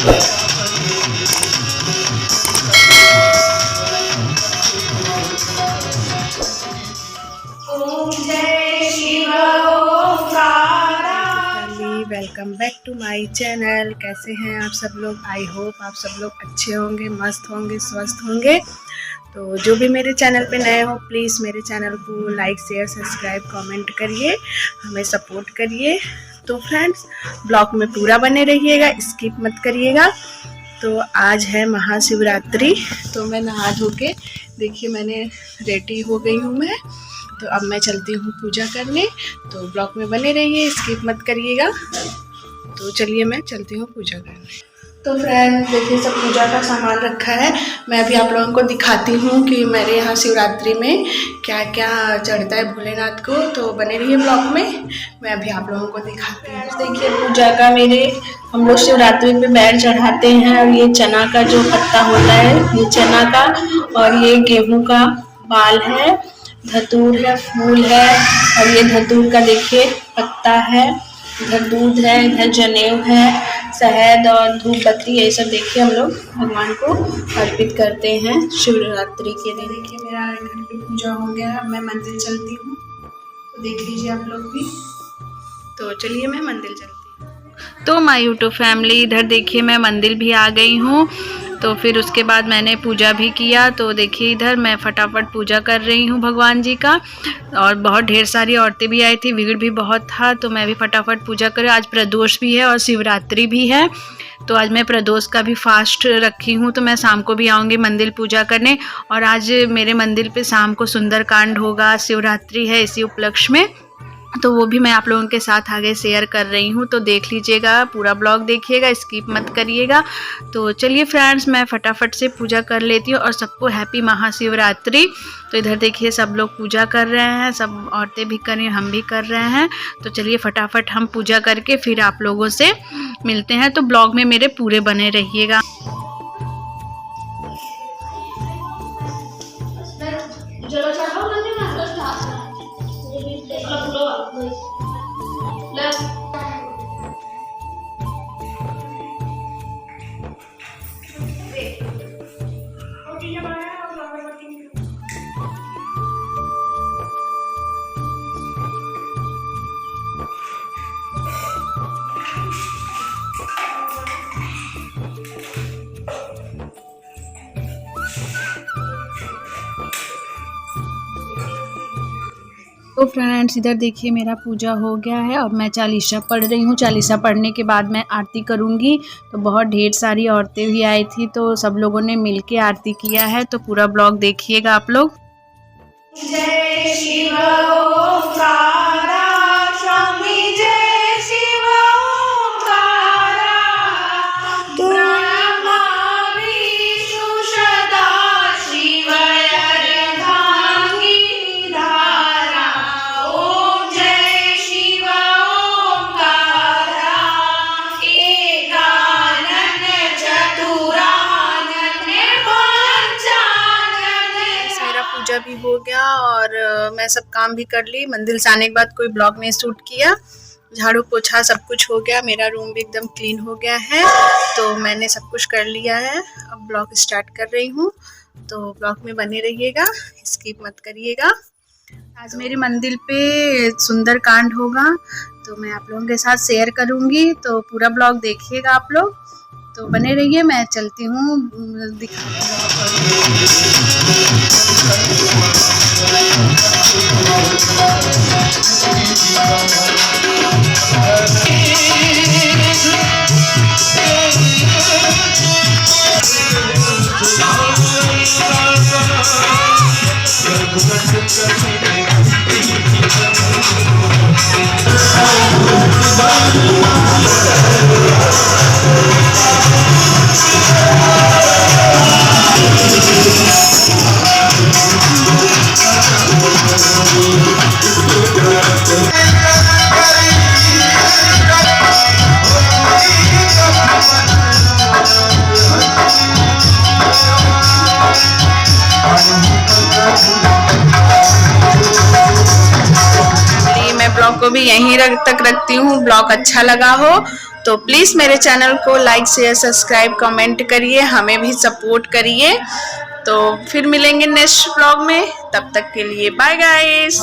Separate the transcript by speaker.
Speaker 1: Welcome back to my channel. कैसे हैं आप सब लोग? आई होप आप सब लोग अच्छे होंगे, मस्त होंगे, स्वस्थ होंगे। तो जो भी मेरे चैनल पे नए हो प्लीज़ मेरे चैनल को लाइक, शेयर, सब्सक्राइब, कमेंट करिए, हमें सपोर्ट करिए। तो फ्रेंड्स ब्लॉग में पूरा बने रहिएगा, स्किप मत करिएगा। तो आज है महाशिवरात्रि, तो मैं नहा धो के देखिए मैंने रेडी हो गई हूँ मैं। तो अब मैं चलती हूँ पूजा करने, तो ब्लॉग में बने रहिए, स्किप मत करिएगा। तो चलिए मैं चलती हूँ पूजा करने। तो फ्रेंड्स देखिए सब पूजा का सामान रखा है। मैं अभी आप लोगों को दिखाती हूँ कि मेरे यहाँ शिवरात्रि में क्या क्या चढ़ता है भोलेनाथ को। तो बने रहिए ब्लॉग में, मैं अभी आप लोगों को दिखाती हूँ। देखिए पूजा का हम लोग शिवरात्रि पे बैर चढ़ाते हैं, और ये चना का जो पत्ता होता है ये चना का, और ये गेहूँ का बाल है, धतूर है, फूल है, और ये धतूर का देखिए पत्ता है, इधर दूध है, इधर जनेऊ है, शहद और धूप बत्ती, ये सब देखिए हम लोग भगवान को अर्पित करते हैं शिवरात्रि के दिन। देखिए मेरा घर पे पूजा हो गया, अब मैं मंदिर चलती हूँ, तो देख लीजिए आप लोग भी। तो चलिए मैं मंदिर चलती हूँ। तो माय यूट्यूब फैमिली इधर देखिए मैं मंदिर भी आ गई हूँ। तो फिर उसके बाद मैंने पूजा भी किया। तो देखिए इधर मैं फटाफट पूजा कर रही हूँ भगवान जी का, और बहुत ढेर सारी औरतें भी आई थी, भीड़ भी बहुत था। तो मैं भी फटाफट पूजा कर, आज प्रदोष भी है और शिवरात्रि भी है। तो आज मैं प्रदोष का भी फास्ट रखी हूँ, तो मैं शाम को भी आऊँगी मंदिर पूजा करने। और आज मेरे मंदिर पे शाम को सुंदरकांड होगा, शिवरात्रि है इसी उपलक्ष्य में, तो वो भी मैं आप लोगों के साथ आगे शेयर कर रही हूँ। तो देख लीजिएगा, पूरा ब्लॉग देखिएगा, स्किप मत करिएगा। तो चलिए फ्रेंड्स मैं फटाफट से पूजा कर लेती हूँ, और सबको हैप्पी महाशिवरात्रि। तो इधर देखिए सब लोग पूजा कर रहे हैं, सब औरतें भी कर रही हैं, हम भी कर रहे हैं। तो चलिए फटाफट हम पूजा करके फिर आप लोगों से मिलते हैं। तो ब्लॉग में मेरे पूरे बने रहिएगा। तो फ्रेंड्स इधर देखिए मेरा पूजा हो गया है, और मैं चालीसा पढ़ रही हूँ। चालीसा पढ़ने के बाद मैं आरती करूँगी। तो बहुत ढेर सारी औरतें भी आई थी, तो सब लोगों ने मिलके आरती किया है। तो पूरा ब्लॉग देखिएगा आप लोग। जय शिव ओंकारा स्वामी, जय शिव ओंकारा, ब्रह्मा विष्णु सदा शिव अर्धांगी धारा। ओम जय शिव ओंकारा, एकानन चतुरानन पंचानन। मेरा पूजा भी हो गया, और मैं सब काम भी कर ली। मंदिर से आने के बाद कोई ब्लॉग नहीं शूट किया, झाड़ू पोछा सब कुछ हो गया, मेरा रूम भी एकदम क्लीन हो गया है। तो मैंने सब कुछ कर लिया है, अब ब्लॉग स्टार्ट कर रही हूँ। तो ब्लॉग में बने रहिएगा, स्किप मत करिएगा। आज मेरे मंदिर पे सुंदरकांड होगा, तो मैं आप लोगों के साथ शेयर करूँगी। तो पूरा ब्लॉग देखिएगा आप लोग, तो बने रहिए। मैं चलती हूँ, दिखाती ब्लॉग को भी यहीं तक रखती हूँ। ब्लॉग अच्छा लगा हो तो प्लीज़ मेरे चैनल को लाइक शेयर सब्सक्राइब कमेंट करिए, हमें भी सपोर्ट करिए। तो फिर मिलेंगे नेक्स्ट व्लॉग में, तब तक के लिए बाय गाइस।